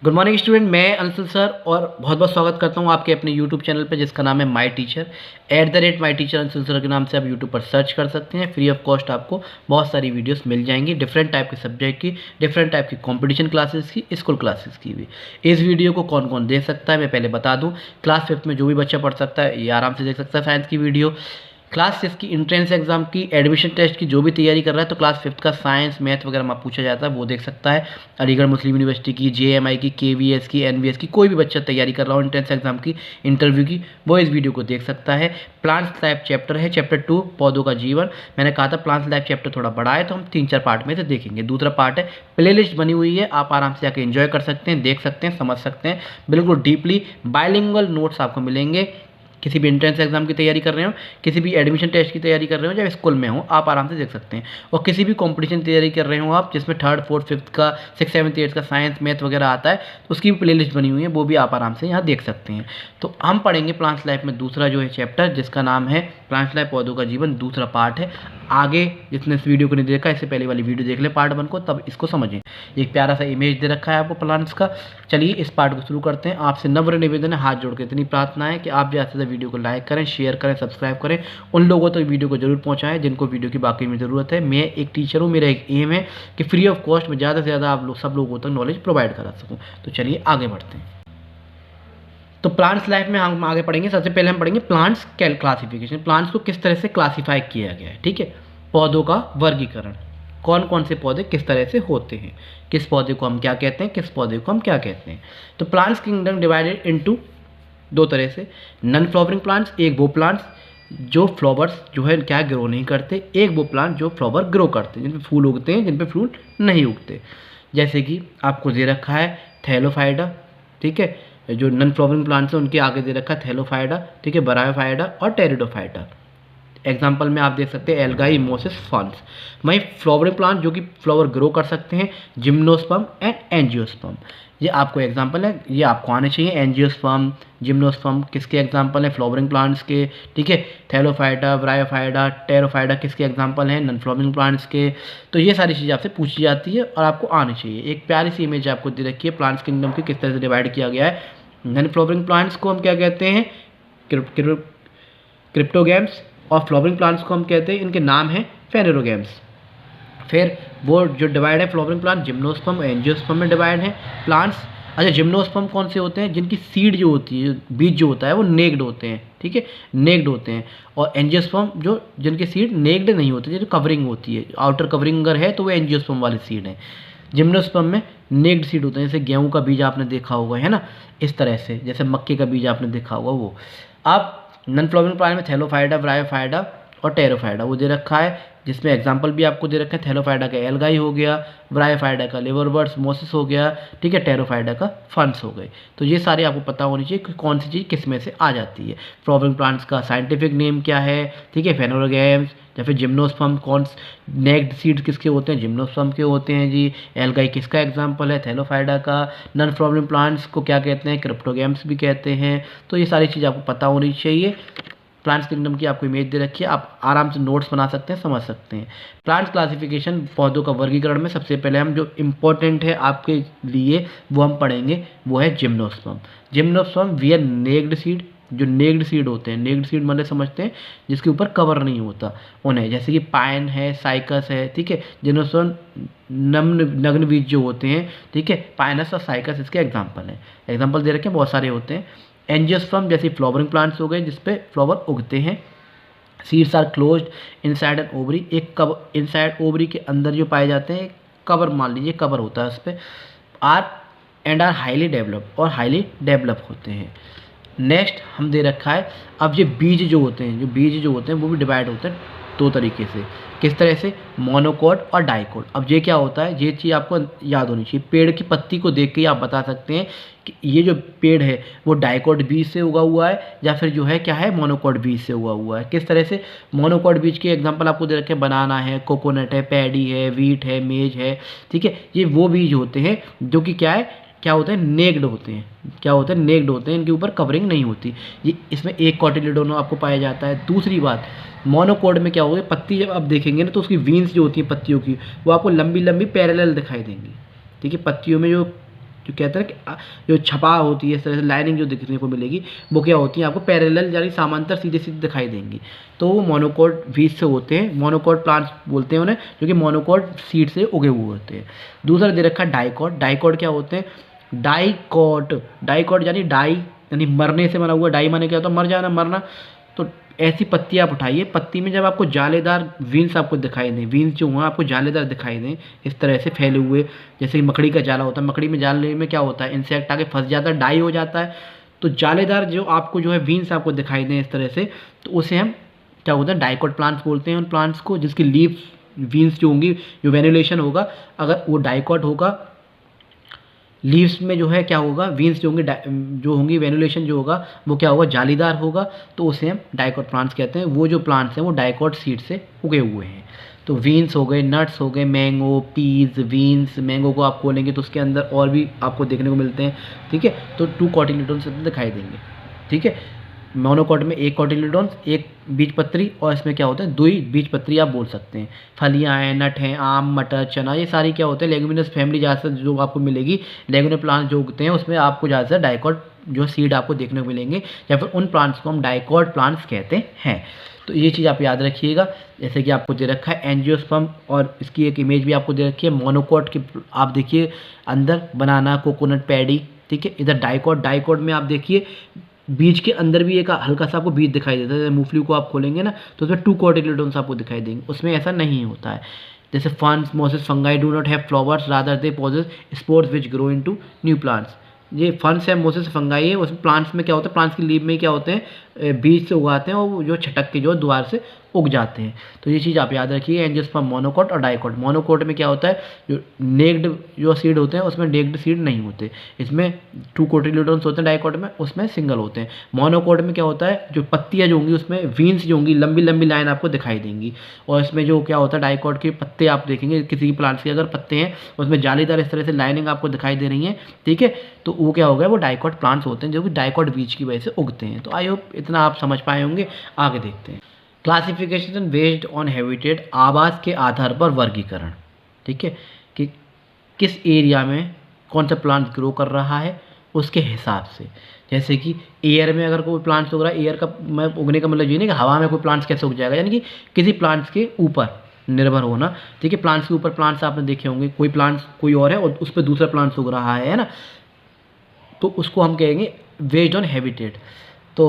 Good morning student, मैं Anshul sir और बहुत बहुत स्वागत करता हूं आपके अपने यूट्यूब चैनल पर जिसका नाम है my teacher. @ My teacher Anshul sir के नाम से आप यूट्यूब पर सर्च कर सकते हैं। फ्री ऑफ कॉस्ट आपको बहुत सारी वीडियोस मिल जाएंगी, डिफरेंट टाइप के सब्जेक्ट की, डिफरेंट टाइप की कंपटीशन क्लासेस की, स्कूल क्लासेस की भी। इस वीडियो को कौन कौन देख सकता है मैं पहले बता दूँ। क्लास 5th में जो भी बच्चा पढ़ सकता है ये आराम से देख सकता है साइंस की वीडियो। क्लास 6 की इंट्रेंस एग्जाम की, एडमिशन टेस्ट की जो भी तैयारी कर रहा है तो क्लास 5th का साइंस मैथ वगैरह में पूछा जाता है वो देख सकता है। अलीगढ़ मुस्लिम यूनिवर्सिटी की, JMI की, KVS की, NVS की, कोई भी बच्चा तैयारी कर रहा हो इंट्रेंस एग्जाम की, इंटरव्यू की, वो इस वीडियो को देख सकता है। प्लांट्स लाइफ चैप्टर है, चैप्टर 2 पौधों का जीवन। मैंने कहा था प्लांट्स लाइफ चैप्टर थोड़ा बड़ा है तो हम 3-4 पार्ट में से देखेंगे। दूसरा पार्ट है, प्ले लिस्ट बनी हुई है, आप आराम से जाकर एंजॉय कर सकते हैं, देख सकते हैं, समझ सकते हैं। बिल्कुल डीपली बाइलिंगुअल नोट्स आपको मिलेंगे। किसी भी एंट्रेंस एग्जाम की तैयारी कर रहे हो, किसी भी एडमिशन टेस्ट की तैयारी कर रहे हो, चाहे स्कूल में हो, आप आराम से देख सकते हैं। और किसी भी कंपटीशन तैयारी कर रहे हो आप, जिसमें 3rd, 4th, 5th का, 6th, 7th, 8th का साइंस मैथ वगैरह आता है तो उसकी भी प्लेलिस्ट बनी हुई है, वो भी आप आराम से यहाँ देख सकते हैं। तो हम पढ़ेंगे प्लांट्स लाइफ में दूसरा जो है चैप्टर जिसका नाम है प्लांट्स लाइफ पौधों का जीवन, दूसरा पार्ट है। आगे जिसने इस वीडियो को नहीं देखा इससे पहले वाली वीडियो देख ले पार्ट 1 को, तब इसको समझें। एक प्यारा सा इमेज दे रखा है आपको प्लांट्स का। चलिए इस पार्ट को शुरू करते हैं। आपसे नम्र निवेदन है, हाथ जोड़ के इतनी प्रार्थना है कि आप ज़्यादा से ज़्यादा वीडियो को लाइक करें, शेयर करें, सब्सक्राइब करें। उन लोगों तक वीडियो को जरूर पहुंचाएं जिनको वीडियो की बाकी में ज़रूरत है। मैं एक टीचर हूं, मेरा एक एम है कि फ्री ऑफ कॉस्ट में ज़्यादा से ज़्यादा आप लोग सब लोगों तक नॉलेज प्रोवाइड करा सकूं। तो चलिए आगे बढ़ते हैं। तो प्लांट्स लाइफ में हम आगे पढ़ेंगे। सबसे पहले हम पढ़ेंगे प्लांट्स क्लासिफिकेशन, प्लांट्स को किस तरह से क्लासीफाई किया गया है। ठीक है, पौधों का वर्गीकरण, कौन कौन से पौधे किस तरह से होते हैं, किस पौधे को हम क्या कहते हैं, किस पौधे को हम क्या कहते हैं। तो प्लांट्स किंगडम डिवाइडेड इनटू 2 तरह से। नॉन फ्लावरिंग प्लांट्स, एक वो प्लांट्स जो फ्लावर्स जो है क्या ग्रो नहीं करते, एक वो प्लांट जो फ्लावर ग्रो करते हैं, जिन पे फूल उगते हैं, जिन पे फूल नहीं उगते। जैसे कि आपको दे रखा है थैलोफाइडा, ठीक है, जो नॉन फ्लावरिंग प्लांट्स हैं उनके आगे दे रखा है थैलोफाइडा, ठीक है, बरायोफाइडा और टेरिडोफाइडा। एग्जाम्पल में आप देख सकते हैं एल्गाई, मोसिस, फॉन्स। वहीं फ्लावरिंग प्लांट जो कि फ्लावर ग्रो कर सकते हैं, जिम्नोस्पर्म एंड एंजियोस्पर्म। ये आपको एग्जाम्पल है, ये आपको आने चाहिए। एंजियोस्पर्म, जिम्नोस्पर्म किसके एग्जाम्पल हैं? फ्लावरिंग प्लांट्स के, ठीक है। थैलोफाइडा, ब्रायोफाइडा, टेरोफाइडा किसके एग्जाम्पल हैं? नॉन फ्लावरिंग प्लांट्स के। तो ये सारी चीज़ें आपसे पूछी जाती है और आपको आनी चाहिए। एक प्यारी सी इमेज आपको दे रखी है प्लांट्स किंगडम की, किस तरह से डिवाइड किया गया है। नॉन फ्लावरिंग प्लांट्स को हम क्या कहते हैं? क्रिप्टोगैम्स। और फ्लावरिंग प्लांट्स को हम कहते हैं, इनके नाम हैं फेनेरोगैम्स। फिर वो जो डिवाइड है फ्लावरिंग प्लांट, जिम्नोस्पर्म, एंजियोस्पर्म में डिवाइड है प्लांट्स। अच्छा, जिम्नोस्पर्म कौन से होते हैं? जिनकी सीड जो होती है, बीज जो होता है वो नेक्ड होते हैं, ठीक है, नेक्ड होते हैं। और एंजियोस्पर्म जो जिनके सीड नेक्ड नहीं होते, जो कवरिंग होती है, आउटर कवरिंग अगर है तो वो एंजियोस्पर्म वाले सीड हैं। जिम्नोस्पर्म में नेक्ड सीड होते हैं, जैसे गेहूं का बीज आपने देखा होगा, है ना, इस तरह से, जैसे मक्के का बीज आपने देखा होगा वो। अब नॉन फ्लावरिंग प्लांट में थैलोफाइडा, ब्रायोफाइडा और टेरोफाइडा वो दे रखा है, जिसमें एग्जांपल भी आपको दे रखे हैं। थैलोफाइडा का एल्गाई हो गया, ब्रायोफाइडा का लिवरबर्ड्स, मोसिस हो गया, ठीक है, टेरोफाइडा का फंस हो गए। तो ये सारे आपको पता होनी चाहिए कि कौन सी चीज़ किस में से आ जाती है। फ्लावरिंग प्लांट्स का साइंटिफिक नेम क्या है, ठीक है, फेनेरोगैम्स। या फिर जिम्नोस्पर्म, कौन नेक्ड सीड्स किसके होते हैं? जिम्नोस्पर्म के होते हैं जी। एल्गाई किसका एग्जाम्पल है? थैलोफाइडा का। नॉन फ्लावरिंग प्लांट्स को क्या कहते हैं? क्रिप्टोगैम्स भी कहते हैं। तो ये सारी चीज़ आपको पता होनी चाहिए। प्लांट्स किंगडम की आपको इमेज दे रखी है, आप आराम से नोट्स बना सकते हैं, समझ सकते हैं। प्लांट्स क्लासिफिकेशन, पौधों का वर्गीकरण में सबसे पहले हम जो इम्पोर्टेंट है आपके लिए वो हम पढ़ेंगे, वो है gymnosperm. Gymnosperm were naked seed, जो नेक्ड सीड होते हैं, नेक्ड सीड मतलब समझते हैं जिसके ऊपर कवर नहीं होता उन्हें, जैसे कि पाइन है, साइकस है, ठीक है। जिम्नोस्पर्म नग्न बीज जो होते हैं, ठीक है, पाइनस और साइकस इसके एग्जाम्पल हैं। एग्जाम्पल दे रखे हैं, बहुत सारे होते हैं। एंजियोस्पर्म जैसे फ्लावरिंग प्लांट्स हो गए जिसपे फ्लावर उगते हैं। Seeds are closed inside an ovary, एक कवर इनसाइड ओवरी के अंदर जो पाए जाते हैं, कवर मान लीजिए कवर होता है उस पर। आर हाईली डेवलप्ड, और हाईली डेवलप होते हैं। नेक्स्ट हम दे रखा है, अब ये बीज जो होते हैं वो भी डिवाइड होते हैं 2 तरीके से। किस तरह से? मोनोकोट और डाइकोट। अब ये क्या होता है, ये चीज़ आपको याद होनी चाहिए। पेड़ की पत्ती को देख के ही आप बता सकते हैं कि ये जो पेड़ है वो डाइकोट बीज से उगा हुआ है या फिर जो है क्या है, मोनोकोट बीज से उगा हुआ है। किस तरह से? मोनोकोट बीज के एग्जांपल आपको दे रखे हैं, बनाना है, कोकोनट है, पैडी है, वीट है, मेज है, ठीक है। ये वो बीज होते हैं जो कि क्या होते हैं, नेक्ड होते हैं। क्या होते हैं? नेक्ड होते हैं, इनके ऊपर कवरिंग नहीं होती। ये इसमें एक कॉटिलिडोन आपको पाया जाता है। दूसरी बात, मोनोकोट में क्या होगा, पत्ती जब आप देखेंगे ना तो उसकी वीन्स जो होती हैं पत्तियों की, वो आपको लंबी लंबी पैरेलल दिखाई देंगी, ठीक है। पत्तियों में जो जो कहते हैं कि जो छपा होती है इस तरह से लाइनिंग जो दिखने को मिलेगी वो क्या होती है आपको पैरेलल यानी समांतर सीधे सीधे दिखाई देंगी, तो वो मोनोकोट बीज से होते हैं, मोनोकोट प्लांट्स बोलते हैं उन्हें, जो कि मोनोकोट सीड से उगे हुए होते हैं। दूसरा दे रखा है डाइकोट। डाइकोट क्या होते हैं? डाइकोट, डाइकोट यानी डाई यानी मरने से बना हुआ, डाई माने क्या होता है? मर जाना, मरना। तो ऐसी पत्ती आप उठाइए, पत्ती में जब आपको जालेदार वीन्स आपको दिखाई दें, वीन्स जो हुआ आपको जालेदार दिखाई दें इस तरह से फैले हुए, जैसे कि मकड़ी का जाला होता है, मकड़ी में जाले में क्या होता है? इंसेक्ट आके फंस जाता है, डाई हो जाता है। तो जालेदार जो आपको जो है वीन्स आपको दिखाई दें इस तरह से, तो उसे हम क्या होता है? डाइकोट प्लांट्स बोलते हैं उन प्लांट्स को, जिसकी लीफ वीन्स जो होंगी, जो वेन्युलेशन होगा, अगर वो डाइकोट होगा, लीव्स में जो है क्या होगा? वीन्स जो होंगी, जो होंगी वेन्युलेशन जो होगा वो क्या होगा? जालीदार होगा, तो उसे हम डाइकोट प्लांट्स कहते हैं। वो जो प्लांट्स हैं वो डाइकोट सीड से उगे हुए हैं। तो वीन्स हो गए, नट्स हो गए, मैंगो, पीज, वीन्स। मैंगो को आप खोलेंगे तो उसके अंदर और भी आपको देखने को मिलते हैं, ठीक है। तो 2 कॉटिलेडोन्स दिखाई देंगे, ठीक है। मोनोकोट में 1 कॉटिलेडोन्स, 1 बीजपत्री, और इसमें क्या होता है? 2 बीजपत्री आप बोल सकते हैं। फलियाँ हैं, नट हैं, आम, मटर, चना, ये सारी क्या होते हैं? लेगुमिनस फैमिली ज़्यादातर जो आपको मिलेगी, लेगुमिनस प्लांट्स जो उगते हैं उसमें आपको ज़्यादातर डाइकोट जो सीड आपको देखने को मिलेंगे, या फिर उन प्लांट्स को हम डाइकोट प्लांट्स कहते हैं। तो ये चीज़ आप याद रखिएगा। जैसे कि आपको दे रखा है एंजियोस्पर्म, और इसकी एक इमेज भी आपको दे रखी है। मोनोकोट की आप देखिए अंदर बनाना, कोकोनट, पैडी, ठीक है। इधर डाइकोट, डाइकोट में आप देखिए बीज के अंदर भी एक हल्का सा आपको बीज दिखाई देता है। मूंगफली को आप खोलेंगे ना तो उसमें 2 कॉटिलेडोन्स आपको दिखाई देंगे, उसमें ऐसा नहीं होता है। जैसे ferns, mosses, fungi do not have flowers, rather they possess spores which grow into new plants. ये फर्न्स है, मोसेस, फंगाई है, उसमें प्लांट्स में क्या होता है? प्लांट्स की लीव में क्या होते हैं? बीज से उगाते हैं, और जो छटक के जो द्वार से उग जाते हैं। तो ये चीज़ आप याद रखिए। एंजियोस्पर्म, मोनोकोट और डाइकोट। मोनोकोट में क्या होता है? जो नेक्ड जो सीड होते हैं उसमें नेक्ड सीड नहीं होते, इसमें 2 कोटिलेडोन्स होते हैं डाइकोट में, उसमें सिंगल होते हैं। मोनोकोट में क्या होता है? जो पत्तियाँ जो होंगी उसमें वीन्स जो होंगी, लंबी लंबी लाइन आपको दिखाई देंगी। और इसमें जो क्या होता है? डाइकोट के पत्ते आप देखेंगे, किसी भी प्लांट्स के अगर पत्ते हैं उसमें जालीदार इस तरह से लाइनिंग आपको दिखाई दे रही है, ठीक है। तो वो क्या हो गया? वो डाइकोट प्लांट्स होते हैं, जो कि डाइकोट बीज की वजह से उगते हैं। तो आई होप इतना आप समझ पाए होंगे। आगे देखते हैं। क्लासिफिकेशन बेस्ड ऑन हैबिटेट, आवास के आधार पर वर्गीकरण, ठीक है, कि किस एरिया में कौन सा प्लांट ग्रो कर रहा है उसके हिसाब से। जैसे कि एयर में अगर कोई प्लांट्स उग रहा है, एयर का मैं उगने का मतलब ये नहीं कि हवा में कोई प्लांट्स कैसे उग जाएगा, यानी कि किसी प्लांट्स के ऊपर निर्भर होना, ठीक है। प्लांट्स के ऊपर प्लांट्स आपने देखे होंगे, कोई प्लांट्स कोई और है और उस पर दूसरा प्लांट्स उग रहा है ना, तो उसको हम कहेंगे बेस्ड ऑन हैबिटेट। तो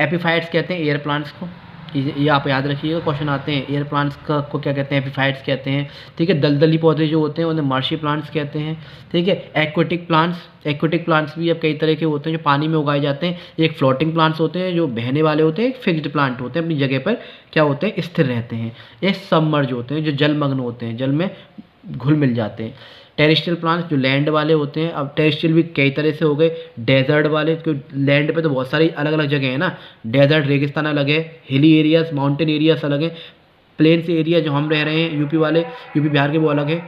एपिफाइट्स कहते हैं एयर प्लांट्स को, ये आप याद रखिएगा, क्वेश्चन आते हैं। एयर प्लांट्स का को क्या कहते हैं? एपिफाइट्स कहते हैं, ठीक है। दलदली पौधे जो होते हैं उन्हें मार्शी प्लांट्स कहते हैं, ठीक है। एक्वेटिक प्लांट्स, एक्वेटिक प्लांट्स भी अब कई तरह के होते हैं जो पानी में उगाए जाते हैं। एक फ्लोटिंग प्लांट्स होते हैं जो बहने वाले होते हैं, एक फिक्स्ड प्लांट होते हैं अपनी जगह पर क्या होते हैं? स्थिर रहते हैं। एक सबमर्ज होते हैं जो जलमग्न होते हैं, जल में घुल मिल जाते हैं। टेरेस्ट्रियल प्लांट्स जो लैंड वाले होते हैं, अब टेरेस्ट्रियल भी कई तरह से हो गए। डेजर्ट वाले, क्योंकि लैंड पे तो बहुत सारी अलग अलग जगह है ना, डेजर्ट रेगिस्तान अलग है, हिली एरियाज माउंटेन एरियाज अलग है, प्लेन्स एरिया जो हम रह रहे हैं यूपी वाले, यूपी बिहार के, वो अलग है।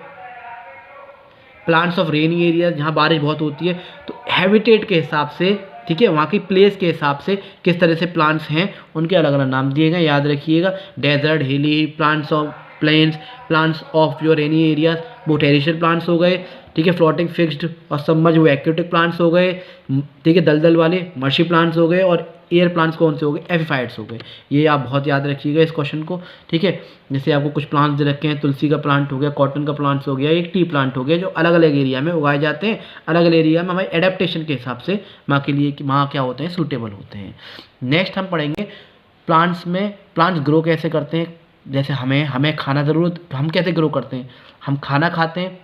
प्लांट्स ऑफ रेनी एरियाज जहाँ बारिश बहुत होती है। तो हैबिटेट के हिसाब से, ठीक है, वहाँ की प्लेस के हिसाब से किस तरह से प्लांट्स हैं उनके अलग अलग नाम दिए गए, याद रखिएगा। Desert, hilly, plants of plains, plants of your rainy areas वो टेरेस्ट्रियल प्लांट्स हो गए, ठीक है। फ्लोटिंग, फिक्स्ड और सबमर्ज वो एक्वेटिक प्लांट्स हो गए, ठीक है। दलदल वाले मर्शी प्लांट्स हो गए, और एयर प्लांट्स कौन से हो गए? एपिफाइट्स हो गए। ये आप बहुत याद रखिएगा इस क्वेश्चन को, ठीक है। जैसे आपको कुछ प्लांट्स दे रखे हैं, तुलसी का प्लांट हो गया, कॉटन का प्लांट्स हो गया, एक टी प्लांट हो गया, जो अलग अलग एरिया में उगाए जाते हैं, अलग अलग एरिया में हमारे एडेप्टेशन के हिसाब से वहाँ के लिए कि वहाँ क्या होते हैं? सूटेबल होते हैं। नेक्स्ट हम पढ़ेंगे प्लांट्स में प्लांट्स ग्रो कैसे करते हैं। जैसे हमें खाना ज़रूरत, हम कैसे ग्रो करते हैं? हम खाना खाते हैं,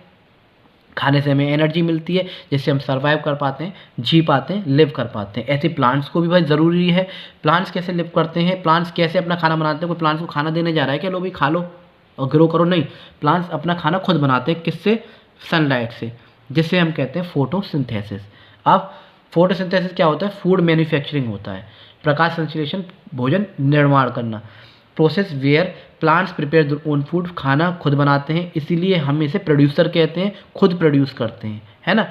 खाने से हमें एनर्जी मिलती है जिससे हम सर्वाइव कर पाते हैं, जी पाते हैं, लिव कर पाते हैं। ऐसे प्लांट्स को भी भाई ज़रूरी है। प्लांट्स कैसे लिव करते हैं? प्लांट्स कैसे अपना खाना बनाते हैं? कोई प्लांट्स को खाना देने जा रहा है क्या? लो भाई खा लो और ग्रो करो, नहीं। प्लांट्स अपना खाना खुद बनाते हैं, किससे? सनलाइट से, जिससे हम कहते हैं फोटोसिंथेसिस। अब फोटोसिंथेसिस क्या होता है? फूड मैन्युफैक्चरिंग होता है, प्रकाश संश्लेषण, भोजन निर्माण करना। Process where plants prepare their own food, खाना खुद बनाते हैं, इसीलिए हम इसे प्रोड्यूसर कहते हैं, खुद प्रोड्यूस करते हैं, है ना।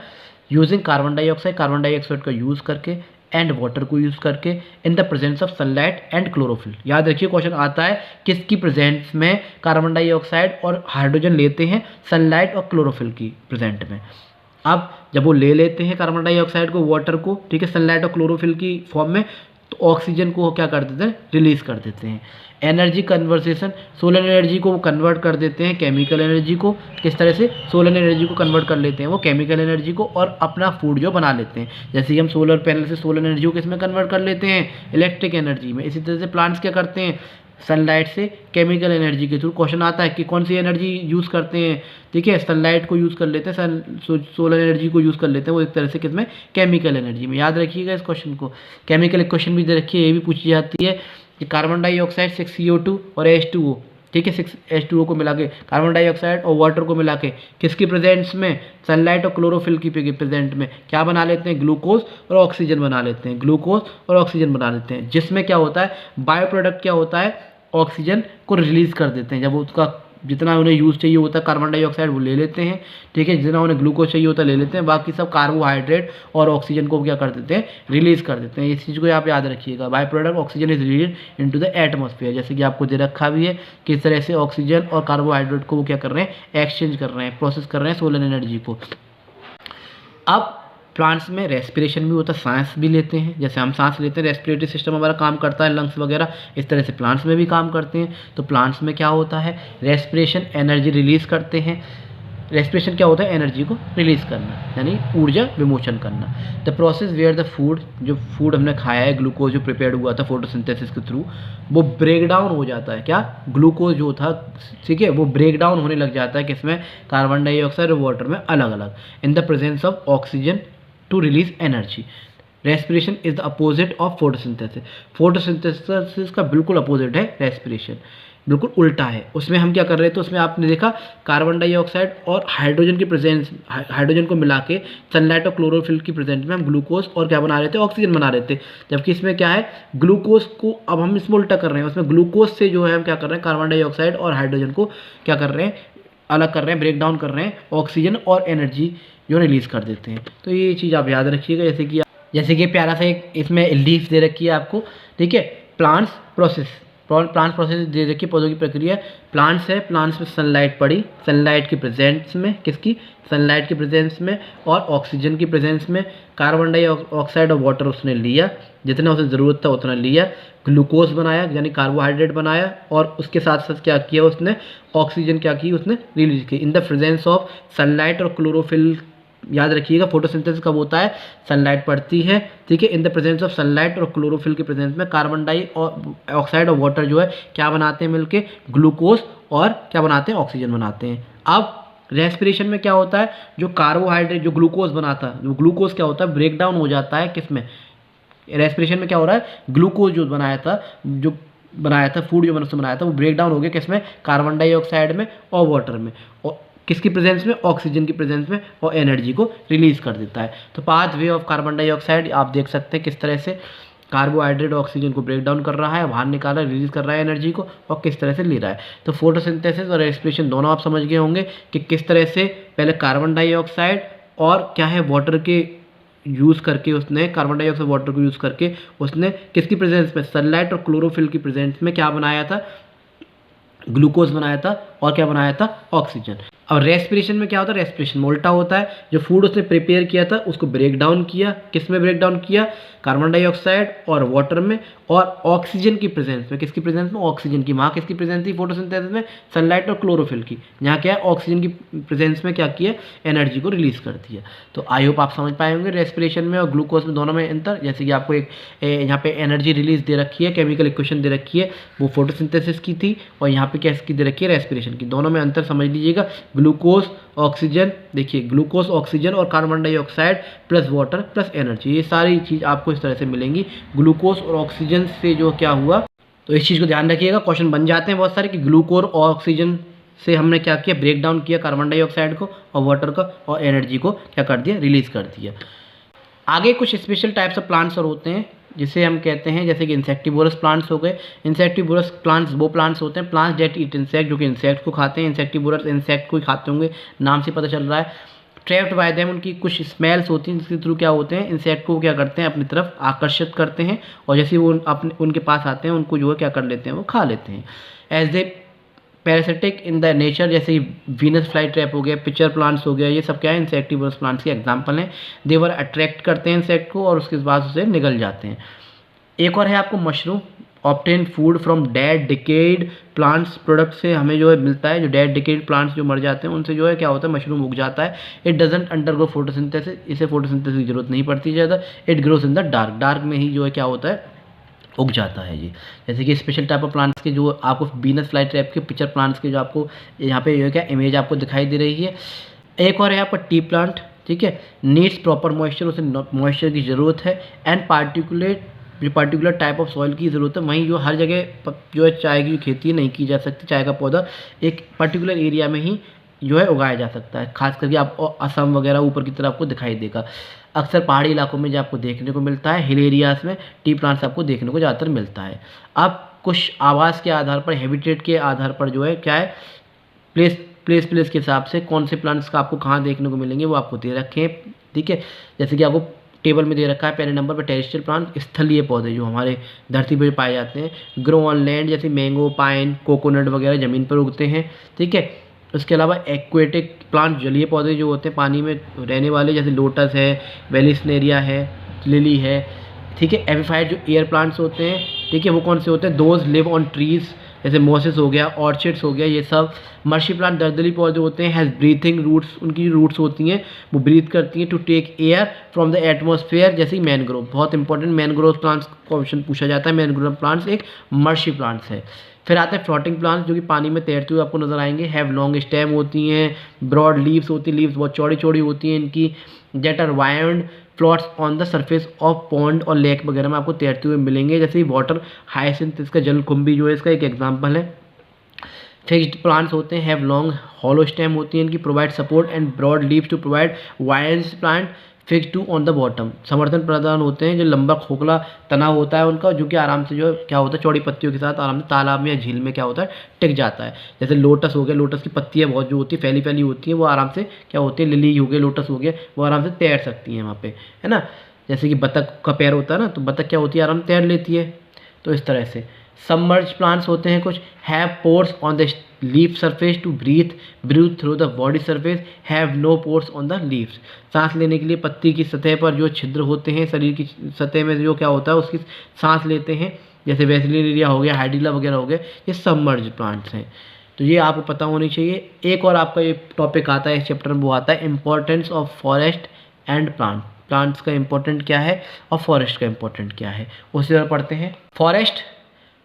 Using carbon dioxide, carbon dioxide का यूज़ करके, एंड वाटर को यूज़ करके, इन the presence of sunlight and chlorophyll. याद रखिए क्वेश्चन आता है किसकी प्रेजेंस में कार्बन डाइऑक्साइड और हाइड्रोजन लेते हैं? सनलाइट और क्लोरोफिल की प्रेजेंट में। अब जब वो ले लेते हैं कार्बन डाइऑक्साइड को, वाटर को, ठीक है, सनलाइट और क्लोरोफिल की फॉर्म में, तो ऑक्सीजन को वो क्या कर देते हैं, रिलीज कर देते हैं। एनर्जी कन्वर्सेशन, सोलर एनर्जी को वो कन्वर्ट कर देते हैं केमिकल एनर्जी को। किस तरह से सोलर एनर्जी को कन्वर्ट कर लेते हैं वो केमिकल एनर्जी को, और अपना फूड जो बना लेते हैं। जैसे कि हम सोलर पैनल से सोलर एनर्जी को किसमें कन्वर्ट कर लेते हैं, इलेक्ट्रिक एनर्जी में। इसी तरह से प्लांट्स क्या करते हैं, सनलाइट से केमिकल एनर्जी के थ्रू। क्वेश्चन आता है कि कौन सी एनर्जी यूज़ करते हैं, ठीक है, सनलाइट को यूज़ कर लेते हैं, सोलर एनर्जी को यूज़ कर लेते हैं वो एक तरह से किसमें, केमिकल एनर्जी में। याद रखिएगा इस क्वेश्चन को। केमिकल इक्वेशन भी दे रखी है, ये भी पूछी जाती है कि कार्बन डाइऑक्साइड 6 CO2 और H2O, ठीक है, 6 H2O को मिला के, कार्बन डाइऑक्साइड और वाटर को मिला के किसकी प्रेजेंस में, सनलाइट और क्लोरोफिल की प्रेजेंट में क्या बना लेते हैं, ग्लूकोज और ऑक्सीजन बना लेते हैं, ग्लूकोज और ऑक्सीजन बना लेते हैं। जिसमें क्या होता है, बायो प्रोडक्ट क्या होता है, ऑक्सीजन को रिलीज कर देते हैं। जब उसका जितना उन्हें यूज़ चाहिए होता है कार्बन डाइऑक्साइड वो ले लेते हैं, ठीक है, जितना उन्हें ग्लूकोज चाहिए होता है ले लेते हैं, बाकी सब कार्बोहाइड्रेट और ऑक्सीजन को क्या कर देते हैं, रिलीज कर देते हैं। इस चीज़ को आप याद रखिएगा। By product oxygen is release into the atmosphere, जैसे कि आपको दे रखा भी है किस तरह से ऑक्सीजन और कार्बोहाइड्रेट को वो क्या कर रहे हैं, एक्सचेंज कर रहे हैं, प्रोसेस कर रहे हैं सोलर एनर्जी को। अब प्लांट्स में रेस्पिरेशन भी होता है, सांस भी लेते हैं। जैसे हम सांस लेते हैं, रेस्पिरेटरी सिस्टम हमारा काम करता है, लंग्स वगैरह, इस तरह से प्लांट्स में भी काम करते हैं। तो प्लांट्स में क्या होता है, रेस्पिरेशन, एनर्जी रिलीज करते हैं। रेस्पिरेशन क्या होता है, एनर्जी को रिलीज करना, यानी ऊर्जा विमोचन करना। The process where the food, जो फूड हमने खाया है, ग्लूकोज जो प्रिपेयर्ड हुआ था फोटोसिंथेसिस के थ्रू, वो ब्रेक डाउन हो जाता है। क्या, ग्लूकोज जो था, ठीक है, वो ब्रेक डाउन होने लग जाता है किसमें, कार्बन डाइऑक्साइड और वाटर में अलग अलग, in the presence of oxygen to release energy. Respiration is the opposite of photosynthesis. Photosynthesis का बिल्कुल अपोजिट है रेस्पिरेशन, बिल्कुल उल्टा है। उसमें हम क्या कर रहे थे, उसमें आपने देखा कार्बन डाइऑक्साइड और हाइड्रोजन की प्रेजेंस, हाइड्रोजन को मिला के सनलाइट और क्लोरोफिल की प्रेजेंस में हम ग्लूकोज और क्या बना रहे थे, ऑक्सीजन बना रहे थे। जबकि इसमें क्या है, ग्लूकोज को अब हम इसमें उल्टा कर रहे हैं। उसमें ग्लूकोज से जो है हम क्या कर रहे हैं, कार्बन डाइऑक्साइड और हाइड्रोजन को क्या कर रहे हैं, अलग कर रहे हैं, ब्रेक डाउन कर रहे हैं, ऑक्सीजन और एनर्जी जो रिलीज कर देते हैं। तो ये चीज़ आप याद रखिएगा। जैसे कि प्यारा सा एक इसमें लीफ दे रखी है आपको, ठीक है, प्लांट्स प्रोसेस दे रखी है, पौधों की प्रक्रिया। प्लांट्स है, प्लांट्स में सनलाइट पड़ी, सनलाइट की प्रेजेंस में, किसकी, सनलाइट की प्रेजेंस में और ऑक्सीजन की प्रेजेंस में कार्बन डाइऑक्साइड और वाटर उसने लिया, जितना उसे ज़रूरत था उतना लिया, ग्लूकोज बनाया यानी कार्बोहाइड्रेट बनाया, और उसके साथ साथ क्या किया उसने, ऑक्सीजन क्या की उसने रिलीज की, इन द प्रेजेंस ऑफ सनलाइट और क्लोरोफिल। याद रखिएगा फोटोसिंथेसिस कब होता है, सनलाइट पड़ती है, ठीक है, इन द प्रेजेंस ऑफ सनलाइट और क्लोरोफिल के प्रेजेंस में कार्बन डाइऑक्साइड और वाटर जो है क्या बनाते हैं मिलके, ग्लूकोज और क्या बनाते हैं, ऑक्सीजन बनाते हैं। अब रेस्पिरेशन में क्या होता है, जो कार्बोहाइड्रेट जो ग्लूकोज बनाता है, जो ग्लूकोज क्या होता है, ब्रेक डाउन हो जाता है किसमें, रेस्पिरेशन में क्या हो रहा है, ग्लूकोज जो बनाया था फूड जो मनुष्य बनाया था वो ब्रेक डाउन हो गया किसमें, कार्बन डाइऑक्साइड में और वाटर में, और किसकी प्रेजेंस में, ऑक्सीजन की प्रेजेंस में, और एनर्जी को रिलीज कर देता है। तो path way of carbon dioxide आप देख सकते हैं किस तरह से कार्बोहाइड्रेट ऑक्सीजन को ब्रेक डाउन कर रहा है, बाहर निकाल रहा है, रिलीज कर रहा है एनर्जी को, और किस तरह से ले रहा है। तो फोटोसिंथेसिस और रेस्पिरेशन दोनों आप समझ गए होंगे कि किस तरह से पहले कार्बन डाइऑक्साइड और क्या है वाटर के यूज़ करके उसने, कार्बन डाइऑक्साइड वाटर को यूज़ करके उसने किसकी प्रेजेंस में, सनलाइट और क्लोरोफिल की प्रेजेंस में क्या बनाया था, ग्लूकोज बनाया था, और क्या बनाया था, ऑक्सीजन। अब रेस्पिरेशन में क्या होता है, रेस्पिरेशन में उल्टा होता है, जो फूड उसने प्रिपेयर किया था उसको ब्रेक डाउन किया, किस में ब्रेक डाउन किया, कार्बन डाइऑक्साइड और वाटर में, और ऑक्सीजन की प्रेजेंस में, किसकी प्रेजेंस में, ऑक्सीजन की। वहाँ किसकी प्रेजेंस थी फोटोसिंथेसिस में, सनलाइट और क्लोरोफिल की। यहाँ क्या है, ऑक्सीजन की प्रेजेंस में क्या किया, एनर्जी को रिलीज कर दिया। तो आई होप आप समझ पाए होंगे रेस्पिरेशन में और ग्लूकोज में दोनों में अंतर। जैसे कि आपको एक यहाँ पे एनर्जी रिलीज दे रखी है, केमिकल इक्वेशन दे रखी है, वो फोटोसिंथेसिस की थी, और यहाँ पे क्या इसकी दे रखी है, रेस्पिरेशन की। दोनों में अंतर समझ लीजिएगा। ग्लूकोज ऑक्सीजन, देखिए ग्लूकोज ऑक्सीजन और carbon dioxide plus water plus energy, ये सारी चीज़ आपको इस तरह से मिलेंगी। ग्लूकोज और ऑक्सीजन से जो क्या हुआ, तो इस चीज़ को ध्यान रखिएगा, क्वेश्चन बन जाते हैं बहुत सारे कि ग्लूकोज और ऑक्सीजन से हमने क्या किया, ब्रेक डाउन किया कार्बन डाइऑक्साइड को और वाटर को, और एनर्जी को क्या कर दिया, रिलीज कर दिया। आगे कुछ स्पेशल टाइप्स ऑफ प्लांट्स और होते हैं जिसे हम कहते हैं, जैसे कि इंसेक्टिवोरस प्लांट्स हो गए। इंसेक्टिवोरस प्लांट्स वो प्लांट्स होते हैं, प्लांट्स डेट ईट इंसेक्ट, जो कि इंसेक्ट को खाते हैं। इंसेक्टिवोरस इंसेक्ट को ही खाते होंगे, नाम से पता चल रहा है। ट्रैप्ड बाय देम, उनकी कुछ स्मेल्स होती हैं जिसके थ्रू क्या होते हैं, इंसेक्ट को क्या करते हैं, अपनी तरफ आकर्षित करते हैं, और जैसे वो अपने उनके पास आते हैं उनको जो है क्या कर लेते हैं, वो खा लेते हैं। As they parasitic in the nature, जैसे वीनस फ्लाई ट्रैप हो गया, पिचर प्लांट्स हो गया, ये सब क्या है इंसेक्टिवर्स प्लांट्स के एग्जाम्पल हैं। देवर अट्रैक्ट करते हैं इंसेक्ट को और उसके बाद उसे निगल जाते हैं। एक और है आपको mushroom, obtain food from dead decade plants, product से हमें जो है मिलता है, जो डेड डिकेड प्लांट्स जो मर जाते हैं उनसे जो है क्या होता है मशरूम उग जाता है। इट डजंट अंडरगो फोटोसिंथेसिस, इसे फोटोसिंथेसिस की जरूरत नहीं पड़ती ज़्यादा। It grows in the dark, dark में ही जो है क्या होता है उग जाता है जी। जैसे कि स्पेशल टाइप ऑफ प्लांट्स के जो आपको वीनस फ्लाई ट्रैप के पिक्चर प्लांट्स के जो आपको यहाँ पे जो है क्या इमेज आपको दिखाई दे रही है। एक और है आपका टी प्लांट, ठीक है, नीड्स प्रॉपर मॉइस्चर, उसे मॉइस्चर की ज़रूरत है। And particular type of soil की ज़रूरत है। वहीं जो हर जगह जो है चाय की जो खेती नहीं की जा सकती, चाय का पौधा एक पर्टिकुलर एरिया में ही जो है उगाया जा सकता है। खास करके आपको असम वगैरह ऊपर की तरफ आपको दिखाई देगा। अक्सर पहाड़ी इलाकों में जो आपको देखने को मिलता है, हिल एरियाज़ में टी प्लांट्स आपको देखने को ज़्यादातर मिलता है। अब कुछ आवास के आधार पर, हैबिटेट के आधार पर जो है क्या है प्लेस के हिसाब से कौन से प्लांट्स का आपको कहाँ देखने को मिलेंगे वो आपको दे रखे हैं, ठीक है। जैसे कि आपको टेबल में दे रखा है पहले नंबर पर टेरेस्ट्रियल प्लांट, स्थलीय पौधे जो हमारे धरती पर पाए जाते हैं। ग्रो ऑन लैंड, जैसे मैंगो, पाइन, कोकोनट वगैरह ज़मीन पर उगते हैं, ठीक है। उसके अलावा एक्वेटिक प्लांट, जलीय पौधे जो होते हैं पानी में रहने वाले, जैसे लोटस है, वेलिस्नेरिया है, लिली है, ठीक है। एपिफाइट जो एयर प्लांट्स होते हैं, ठीक है, वो कौन से होते हैं, दोज लिव ऑन ट्रीज़, जैसे मोसेस हो गया, ऑर्चिड्स हो गया, ये सब। मर्शी प्लांट दलदली पौधे होते हैं, हैज़ ब्रीथिंग रूट्स, उनकी जो रूट्स होती हैं वो ब्रीथ करती हैं to take air from the atmosphere, जैसे मैनग्रोव, बहुत इंपॉर्टेंट मैनग्रोव प्लांट्स का क्वेश्चन पूछा जाता है। मैनग्रोव प्लांट्स एक मर्शी प्लांट्स है। फिर आते हैं फ्लोटिंग प्लांट्स जो कि पानी में तैरते हुए आपको नजर आएंगे। हैव लॉन्ग स्टेम होती हैं, ब्रॉड लीव्स होती हैं, लीव्स बहुत चौड़ी चौड़ी होती हैं इनकी। Jet are wind floats on the surface of pond और लेक वगैरह में आपको तैरते हुए मिलेंगे, जैसे वाटर हाइसिंथ, इसका जलकुंभी जो है इसका एक एग्जाम्पल है। फिक्स्ड प्लांट्स होते हैं, हैव लॉन्ग हॉलो स्टेम होती है इनकी, provide support and broad leaves to provide wild plant fix to on the bottom, समर्थन प्रदान होते हैं, जो लंबा खोखला तना होता है उनका, जो कि आराम से जो क्या होता है चौड़ी पत्तियों के साथ आराम से तालाब में या झील में क्या होता है टिक जाता है। जैसे लोटस हो गया, लोटस की पत्तियाँ बहुत जो होती है फैली फैली होती हैं, वो आराम से क्या होती है, लिली हो गया, लोटस हो गया, वो आराम से तैर सकती हैं वहाँ पे, है ना। जैसे कि बतख का पैर होता है ना, तो बतख क्या होती है आराम तैर लेती है। तो इस तरह से सबमर्ज प्लांट्स होते हैं कुछ, have pores on the leaf surface to breathe through the body surface, have no pores on the leaves, सांस लेने के लिए पत्ती की सतह पर जो छिद्र होते हैं, शरीर की सतह में जो क्या होता है उसकी सांस लेते हैं, जैसे वेसिलिनेरिया हो गया, हाइड्रिला वगैरह हो गया, ये सबमर्ज प्लांट्स हैं। तो ये आपको पता होनी चाहिए। एक और आपका ये टॉपिक आता है इस चैप्टर में, वो आता है importance of forest and plants का इंपॉर्टेंट क्या है और फॉरेस्ट का इंपॉर्टेंट क्या है, उसी तरह पढ़ते हैं। फॉरेस्ट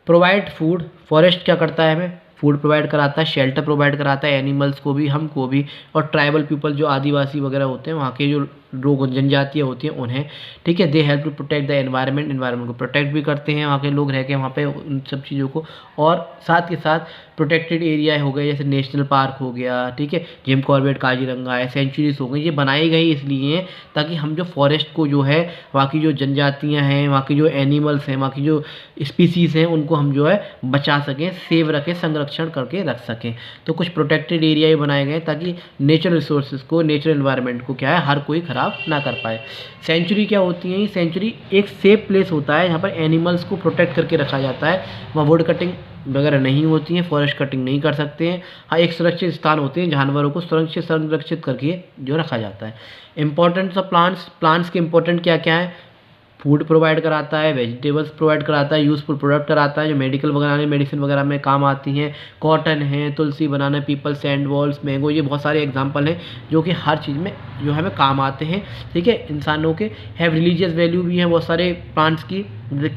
प्रोवाइड फूड, फॉरेस्ट क्या करता है हमें फूड प्रोवाइड कराता है, शेल्टर प्रोवाइड कराता है एनिमल्स को भी, हमको भी, और ट्राइबल पीपल जो आदिवासी वगैरह होते हैं वहाँ के जो लोग जनजातियाँ होती हैं उन्हें, ठीक है। They help to protect the environment को प्रोटेक्ट भी करते हैं वहाँ के लोग रह के वहाँ पे उन सब चीज़ों को, और साथ के साथ प्रोटेक्टेड एरिया हो गए जैसे नेशनल पार्क हो गया, ठीक है, जिम कॉर्बेट काजीरंगा है, सेंचुरीज हो गई, ये बनाई गई इसलिए हैं ताकि हम जो फॉरेस्ट को जो है वहाँ की जो जनजातियाँ हैं, वहाँ की जो एनिमल्स हैं, वहाँ की जो स्पीसीज़ हैं उनको हम जो है बचा सकें, सेव रखें, संरक्षण करके रख सकें। तो कुछ प्रोटेक्टेड एरिया ही बनाए गए ताकि नेचुरल रिसोर्सेज को, नेचुरल एनवायरनमेंट को क्या है हर कोई ख़राब ना कर पाए। सेंचुरी क्या होती है, सेंचुरी एक सेफ प्लेस होता है जहाँ पर एनिमल्स को प्रोटेक्ट करके रखा जाता है, वहाँ वुड कटिंग वगैरह नहीं होती है, फॉरेस्ट कटिंग नहीं कर सकते हैं। हाँ, एक सुरक्षित स्थान होते हैं, जानवरों को संरक्षित करके जो रखा जाता है। इंपॉर्टेंस ऑफ प्लांट्स के इंपॉर्टेंट क्या क्या है, फूड प्रोवाइड कराता है, वेजिटेबल्स प्रोवाइड कराता है, यूज़फुल प्रोडक्ट कराता है जो मेडिकल वगैरह मेडिसिन वगैरह में काम आती हैं, कॉटन है, तुलसी, बनाना, पीपल, सैंड वॉल्स, मैंगो, ये बहुत सारे एग्जांपल हैं जो कि हर चीज़ में जो हमें काम आते हैं, ठीक है। इंसानों के हैव रिलीजियस वैल्यू भी हैं बहुत सारे प्लांट्स की, जैसे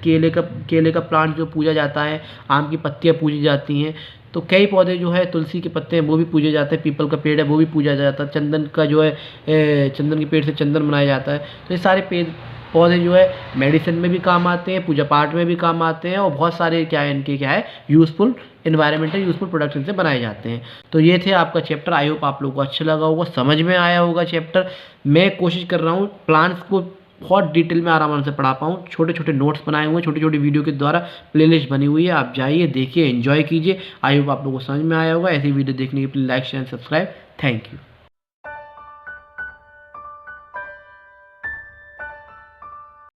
केले का प्लांट जो पूजा जाता है, आम की पत्तियाँ पूजी जाती हैं, तो कई पौधे जो है तुलसी के पत्ते हैं वो भी पूजे जाते हैं, पीपल का पेड़ है वो भी पूजा जाता है, चंदन का जो है चंदन के पेड़ से चंदन बनाया जाता है। तो ये सारे पौधे जो है मेडिसिन में भी काम आते हैं, पूजा पाठ में भी काम आते हैं, और बहुत सारे क्या है इनके क्या है यूज़फुल एनवायरमेंटल यूज़फुल प्रोडक्ट इनसे बनाए जाते हैं। तो ये थे आपका चैप्टर। आई होप आप लोगों को अच्छा लगा होगा, समझ में आया होगा चैप्टर। मैं कोशिश कर रहा हूँ प्लांट्स को बहुत डिटेल में आराम से पढ़ा पाऊँ, छोटे छोटे नोट्स बनाए हुए हैं, छोटी छोटी वीडियो के द्वारा प्लेलिस्ट बनी हुई है, आप जाइए देखिए, एंजॉय कीजिए। आई होप आप लोगों को समझ में आया होगा। ऐसी वीडियो देखने के लिए like share subscribe. Thank you.